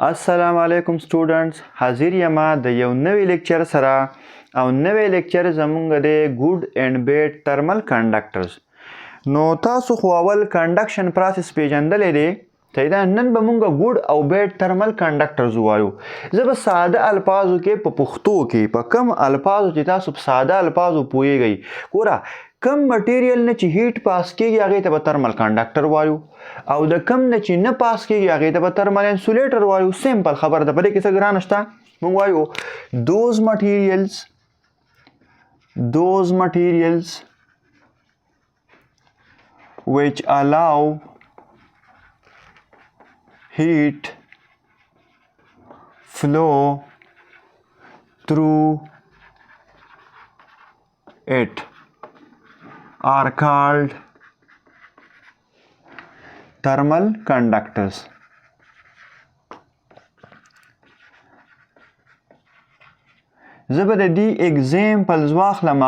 السلام علیکم سټوډنټس، حاضر یم د یو نوی لیکچر سره او نوی لیکچر زمونږ د ګوډ اینڈ بیډ ترمل کنډکټرز. نو تاسو خو اول کنډکشن پروسس پیژندلی دی، صحیح ده. نن به مونږ ګوډ او بیډ ترمل کنډکټرز ووایو. زه به ساده الفاظو کې په پښتو کې په کم الفاظو چې تاسو په ساده الفاظو پوهیږئ، ګوره کم مټیریل نه چې هیټ پاس کیږي هغې ته به ترمل کنډکټر وایو، او د کم نه چې نه پاس کیږي هغې ته به ترمل انسولیټر وایو. سمپل خبر ده، په دې کې څه ګرانه شته. موږ وایو those materials which allow heat flow through it are called thermal conductors. زه به د دې اگزامپلز واخلم.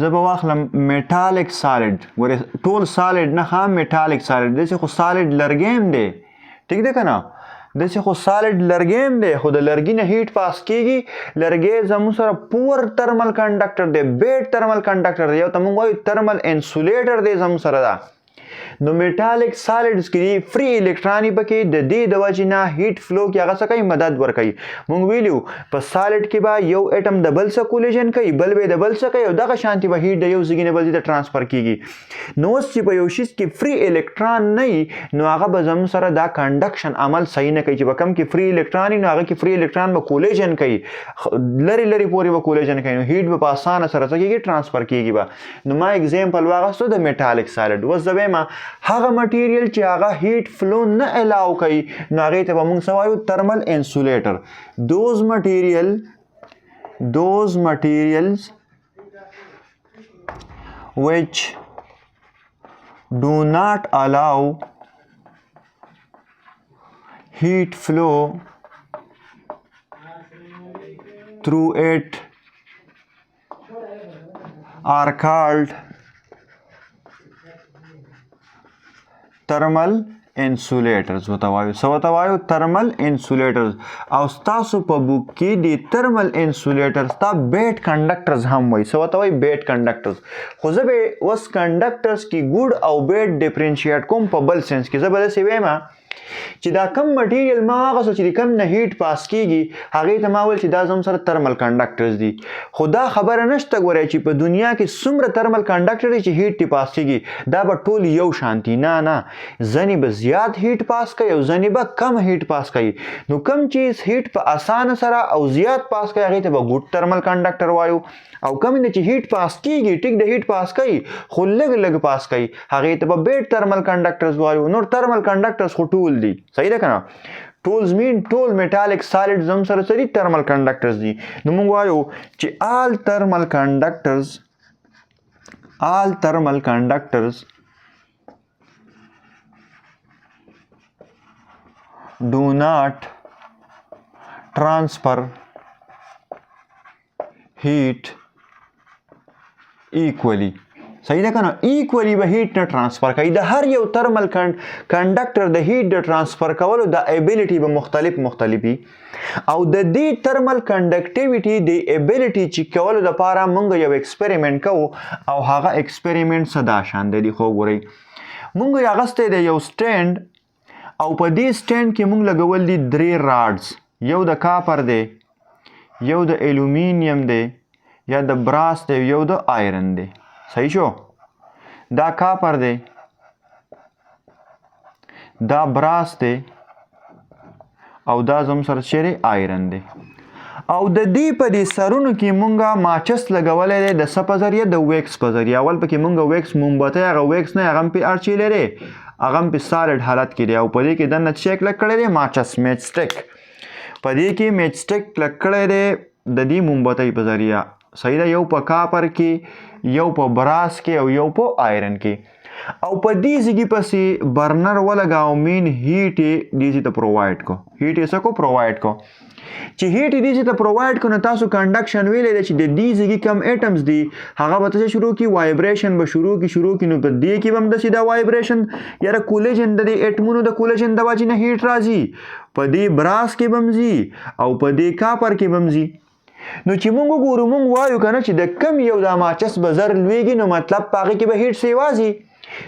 زه به واخلم میټالک سالډ. ګورې ټول سالډ نه ښه، میټالک سالډ. داسې خو سالډ لرګی هم دی، ټیک دی که نه؟ داسې خو سالډ لرګی هم دی، خو د لرګي نه هیټ پاس کیږي. لرګی زموږ سره پور ترمل کنډکټر دی، بیډ ترمل کنډکټر دی، یو ته موږ وایو ترمل انسولیټر دی زموږ سره ده. نو میټالک سالډز کې فری الکتروني پکې د دې د وجې نه هیټ فلو کې هغه څه کوي، مدد ورکوي. موږ ویلو په سالډ کې به یو اټم د بل څه کولیژن کوي، بل به د بل څه کوي، او دغه شانتې به هیټ د یو ځای نه بل ځای ته ټرانسفر کیږي. نو اوس چې په یو شیز کې فری الکترون نه وي، نو هغه به زموږ سره دا کنډکشن عمل صحیح نه کوي. چې په کم کې فری الکترون وي، نو هغه کې فری الکترون به کولیژن کوي، لرې لرې پورې به کولیژن کوي، نو هیټ به په اسانه سره څه کیږي، ټرانسفر کیږي به. نو ما اگزامپل واخیستو د میټالک سالډ. اوس زه وایم هغه مټیریل چې هغه هیټ فلو نه الاو کوي، نو هغې ته به موږ څه وایو، ترمل انسولیټر. those materials which do not allow heat flow through it are called thermal insulators. وتوایو thermal insulators. او ستاسو په بوک کې د thermal insulators ته بیډ کنډکټرز هم وایي. وتوایي بیډ کنډکټرز. خو زه به اوس کنډکټرز کې ګوډ او بیډ ډیفرنشیټ کوم په بل سنس کې. زه به داسې وایم چې دا کم مټیریل ما واخیستو چې د کم نه هیټ پاس کیږي، هغې ته ما ویل چې دا زموږ سره ترمل کنډکټرز دي. خو دا خبره نشته ګورئ چې په دنیا کې څومره ترمل کنډکټر دي چې هیټ یې پاس کیږي، دا به ټول یو شانتي نه. ځینې به زیات هیټ پاس کوي او ځینې به کم هیټ پاس کوي. نو کم چیز هیټ په اسانه سره او زیات پاس کوي، هغې ته به ګوډ ترمل کنډکټر وایو. او کم نه چې هیټ پاس کیږي، ټیک د هیټ پاس کوي خو لږ پاس کوي، هغې ته به بیډ ترمل کنډکټرز وایو. نور ترمل کنډکټرز خو ټول دي، صحیح ده که نه؟ ټول میټالک سالډ زم سره څه دي، ترمل کنډکټرز دي. نو موږ وایو چې all thermal conductors do not transfer heat equally. صحیح ده که نه؟ ایکولی به هیټ نه ټرانسفر کوي. د هر یو ترمل کنډکټر د هیټ د ټرانسفر کولو د ایبیلیټي به مختلف وي. او د دې ترمل کنډکټیویټي د ایبیلیټي چې کولو دپاره موږ یو ایکسپریمنټ کوو، او هغه ایکسپریمنټ څه دا شان دی. خو ګورئ موږ یې اخیستی دی یو سټینډ، او په دې سټینډ کې موږ لګول دي 3 راډز. یو د کاپر دی، یو د ایلومینیم دی، یا د براس دی، یو د آیرن دی. صحیح شو؟ دا کاپر دی، دا براس دی، او دا زموږ سره چیرې آیرن دی. او د دې په دې سرونو کې مونږه ماچس لګولی دی د څه په ذریعه، د ویکس په ذریعه. اول پکې مونږه ویکس مومبتی، هغه ویکس نه هغه هم پې اړچیلی دی، هغه هم پې سالډ حالت کې دی. او په دې کې دننه څه کلک کړی دی، ماچس میچ سټک. په دې کې میچ سټک کلک کړی دی د دې مومبتی په ذریعه. صحیح ده، یو په کاپر کې، یو په براس کې او یو په آیرن کې. او په دې ځای پسې برنر ولګاو مین هیټ یې دې ځای ته پرووایډ کو، هیټ یې څه کو پرووایډ کو. چې هیټ یې دې ځای ته پرووایډ کو نو تاسو کنډکشن ویلی دی چې د دې ځای کم ایټمز دي هغه به څه شروع کړي، وایبریشن به شروع کړي. نو په دې کې به هم داسې دا وایبریشن یاره کولیجن د دې ایټمونو د کولیجن د وجې نه هیټ راځي، په دې براس کې به هم ځي او په دې کاپر کې به هم ځي. نو چې مونږ وګورو مونږ وایو که نه چې د کم یو دا ماچس به زر لویږي نو مطلب په هغې کې به هیټ سیوازي.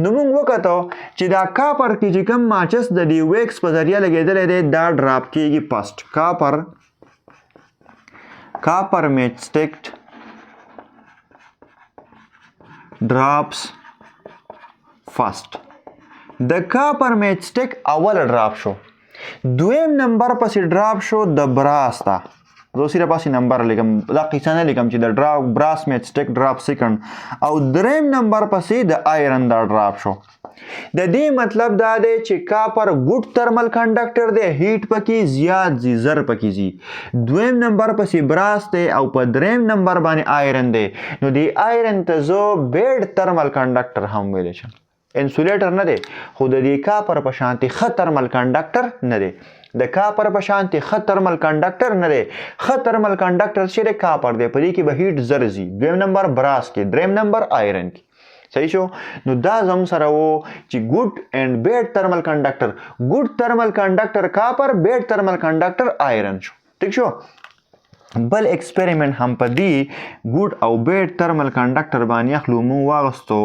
نو مونږ وکتو چې دا کاپر کې چې کم ماچس د دې ویکس په ذریعه لګېدلی دی دا ډراپ کېږي فسټ. کاپر میچسټک ډراپس فسټ. د کاپر میچسټک اول ډراپ شو، دویم نمبر پسې ډراپ شو د براس ته. زه صرف پاسې نمبر لیکم، دا قیصه نه لیکم چې د براس میچسټک ډراپ سیکنډ. او دریم نمبر پسې د آیرن دا ډراپ شو. د دې مطلب دا دی چې کاپر ګډ ترمل کنډکټر دی، هیټ پکې زیات ځي، زر پکې ځي. دویم نمبر پسې براس دی او په دریم نمبر باندې آیرن دی. نو د آیرن ته زه بیډ ترمل کنډکټر هم ویلی شم. انسولیټر نه دی خو د دې کاپر په شانتې ښه ترمل کنډکټر نه دی. د کاپر په شانتې ښه ترمل کنډکټر نه دی. ښه ترمل کنډکټر چې دی کاپر دی، په دې کې به هیټ زر ځي. دویم نمبر براس کې، دریم نمبر آیرن کې. صحیح شو. نو دا زموږ سره و چې ګډ اینډ بیډ ترمل کنډکټر. ګډ ترمل کنډکټر کاپر، بیډ ترمل کنډکټر آیرن شو. ټیک شو. بل ایکسپریمنٹ هم په دې ګډ او بیډ ترمل کنډکټر باندې اخلو. مونږ واغستو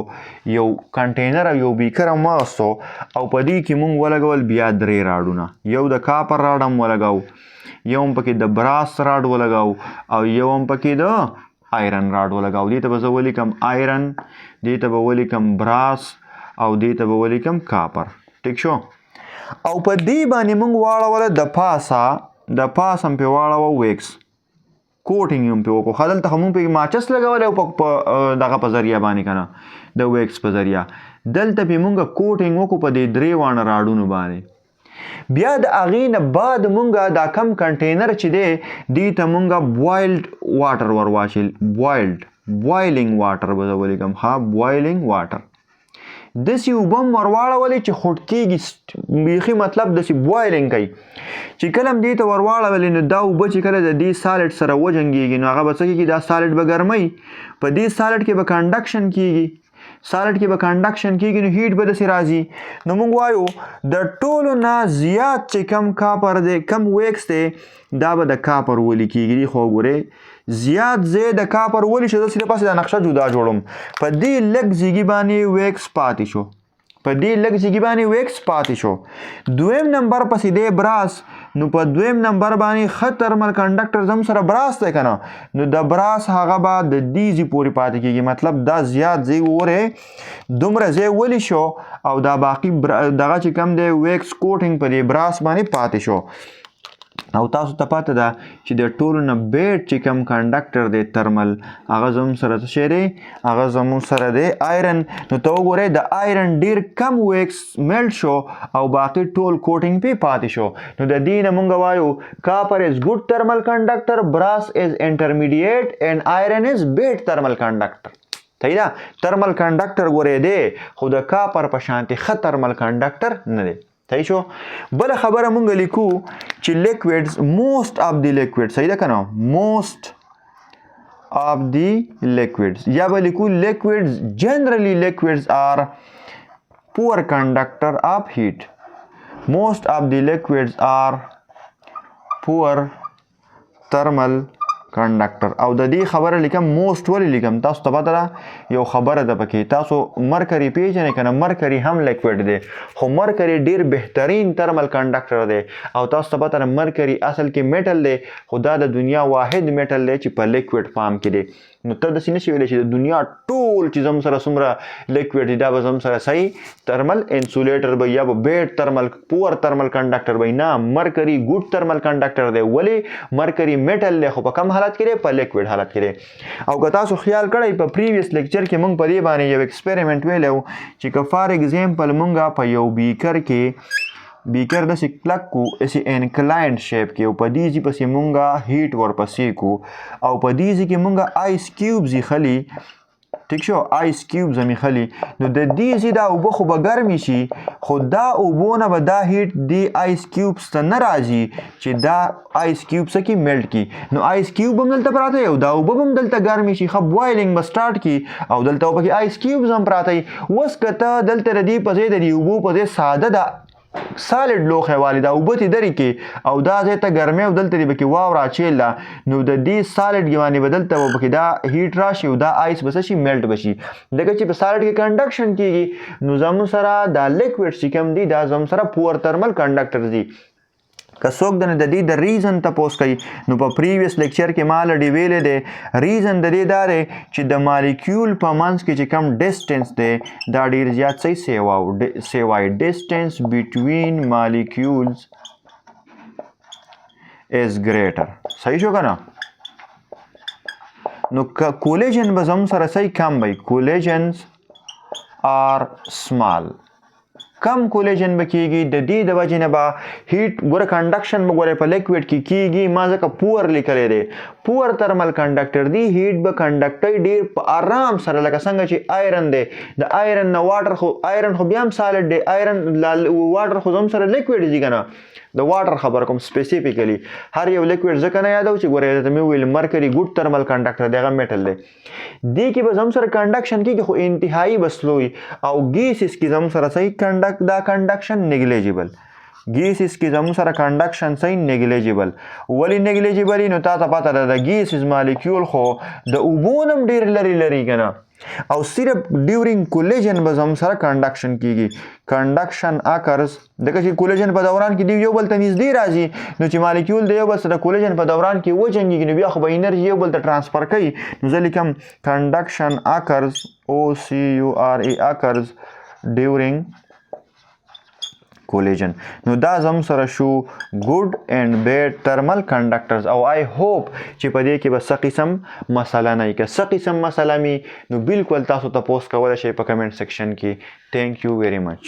یو کنټینر او یو بیکر هم واغستو او په دې کې مونږ ولګول بیا درې راډونه. یو د کاپر راډ هم ولګاو، یو هم پکې د براس راډ ولګاو او یو هم پکې د آیرن راډ ولګاو. دې ته به زه ولیکم آیرن، دې ته به ولیکم براس او دې ته به ولیکم کاپر. ټیک شو. او په دې باندې مونږ واړوله د پاس هم پې واړوه ویکس، کوټینګ هم پې وکړو. ښه دلته خو مونږ پکې ماچس لګولی او په دغه په ذریعه باندې که نه د ویکس په ذریعه، دلته پې مونږ کوټینګ وکړو په دې درې واړه راډونو باندې. بیا د هغې نه بعد مونږ دا کم کنټینر چې دی دې ته مونږ بوایلډ واټر ور واچول. بوایلینګ واټر به زه ولیکم. ها، بوایلینګ واټر. داسې اوبه هم ور واړولې چې خوټ کېږي، بیخي مطلب داسې بوایلینګ کوي. چې کله هم دې ته ور واړولې نو دا اوبه چې کله د دې سالډ سره وجنګېږي نو هغه به څه کېږي، دا سالډ به ګرموي. په دې سالډ کې به کنډکشن کېږي، سالډ کې به کنډکشن کېږي نو هیټ به داسې راځي. نو موږ وایو د ټولو نه زیات چې کم کاپر دی، کم ویکس دی، دا به د کاپر ولي کېږي. خو ګورئ زیات ځای د کاپر ولي چې زه صرف دا نقشه جدا جوړم. په دې لږ ځای باندې ویکس پاتې شو، په دې لږ ځای باندې ویکس پاتې شو. دویم نمبر پسې دی براس. نو په دویم نمبر باندې ښه ترمل کنډکټر زم سره براس دی که نه، نو د براس هغه به د دې ځای پورې پاتې کېږي. مطلب دا زیات ځای وګورئ دومره ځای ولي شو او دا باقي دغه چې کم دی ویکس کوټینګ په دې براس باندې پاتې شو. او تاسو ته پته ده چې د ټولو نه بیډ چې کم کنډکټر دی ترمل هغه زموږ سره څه شی دی، هغه زموږ سره دی آیرن. نو ته وګورئ د آیرن ډېر کم ویکس میلټ شو او باقي ټول کوټینګ پې پاتې شو. نو د دې نه مونږ وایو کاپر از ګډ ترمل کنډکټر، براس از انټرمیډیټ اینډ آیرن از بیډ ترمل کنډکټر. صحیح ده. ترمل کنډکټر ګورئ دی خو د کاپر په شانتې ښه ترمل کنډکټر نه دی. صحیح شو. بله خبره مونږ لیکو چې لیکویډز موسٹ آف دی لیکویډ، صحیح ده که نه، موسٹ آف دی لیکویډز، یا به لیکو لیکویډز جنرلی لیکویډز آر پور کنډکټر آف هیټ. موسٹ آف دی لیکویډز آر پور ترمل کنډکټر. او د دې خبره لیکم موسٹ ولې لیکم، تاسو ته پته ده یو خبره ده پکې. تاسو مرکري پیژنئ که نه، مرکري هم لیکویډ دی خو مرکري ډېر بهترین ترمل کنډکټر دی. او تاسو ته پته ده مرکري اصل کې میټل دی خو دا د دنیا واحد میټل دی چې په لیکویډ فارم کې دی. نو ته داسې نشي ویلی چې د دنیا ټول چې زموږ سره څومره لیکویډ دي دا به زموږ سره صحیح ترمل انسولیټر به یا به بیډ ترمل پور ترمل کنډکټر به نه، مرکري ګډ ترمل کنډکټر دی. ولې؟ مرکري میټل دی خو په کم حالت کې دی، په لیکویډ حالت کې دی. او که تاسو خیال کړئ په پریویس لیکچر کې مونږ په دې باندې یو ایکسپریمنټ ویلی و چې که فار ایگزامپل مونږ په یو بیکر کې بیکر داسې کلک کو اسې انکلاینډ شیپ کې او په دې ځي پسې مونږه هیټ ورپسې کو او په دې ځي کې مونږه آیس کیوبز ایښلي ټیک شو آیس کیوبز هم ایښلي نو د دې ځي دا اوبه خو به ګرمې شي خو دا اوبو نه به دا هیټ دې آیس کیوبز ته نه راځي چې دا آیس کیوب څه کې میلټ کی نو آیس کیوب هم دلته پراته او دا اوبه هم دلته ګرمې شي ښه بوایلینګ به سټارټ کی او دلته پکې آیس کیوبز هم پراته وي اوس که ته دلته د دې په ځای د دې اوبو په ځای ساده ده سالډ لوښی والي دا اوبه تې درې کې او دا ځای ته ګرمۍ او دلته دې پکې واوره اچېله نو د دې سالډ کې باندې به دلته به پکې دا هیټ راشي او دا آیس به څه شي میلټ به شي ځکه چې په سالډ کې کنډکشن کېږي نو زموږ سره دا لیکوډ چې کوم دي دا زموږ سره پور ترمل کنډکټرز دي که څوک د دې د ریزن تپوس کوي نو په پریویس لیکچر کې ما لډې ویلې دی ریزن د دې دا دی چې د مالیکیول په منځ کې چې کوم ډسټنس دی دا ډېر زیات صحیح سیوای ډسټنس بټوین مالیکیولز از ګریټر صحیح شو که نه نو کولیجن به زموږ سره صحیح کم وي کولیجنز آر سمال کم کولیجن به کېږي د دې د وجې نه به هیټ ګوره کنډکشن به ګوره په لیکوډ کې کېږي ما ځکه پور لیکلی دی پور ترمل کنډکټر دی هیټ به کنډکټوي ډېر په آرام سره لکه څنګه چې آیرن دی د آیرن نه واټر خو آیرن خو بیا هم سالډ دی آیرن واټر خو زموږ سره لیکوډ دي که نه د واټر خبر کوم سپیسیفیکلی هر یو لیکوډ ځکه نه یادو چې ګوره ته مې وویل مرکري ګوډ ترمل کنډکټر دی هغه میټل دی دې کې به زموږ سره کنډکشن کېږي خو انتهایي به سلو وي او ګیسز کې زموږ سره صحیح دا کنډکشن نیګلیجیبل ګیسز کې زموږ سره کنډکشن صحیح نیګلیجیبل ولې نیګلیجیبل نو تا ته پته ده د ګیسز مالیکیول خو د اوبو نه هم ډېر لرې لري که نه او صرف ډیورینګ کولیجن به زموږ سره کنډکشن کېږي کنډکشن اکرز ځکه چې کولیجن په دوران کې یو بل ته نږدې راځي نو چې مالیکیول د یو بل سره کولیجن په دوران کې وجنګېږي نو بیا خو به انرژي یو بل ته ټرانسفر کوي نو زه لیکم کنډکشن اکرز OCURE اکرز ډیورینګ کولیجن نو دا زموږ سره شو ګوډ اینډ بیډ ترمل کنډکټرز او آی هوپ چې په دې کې به څه قسم مسله نه وي که څه قسم مسله مي نو بالکل تاسو تپوس کولی شئ په کمنټ سیکشن کې تھینک یو ویری مچ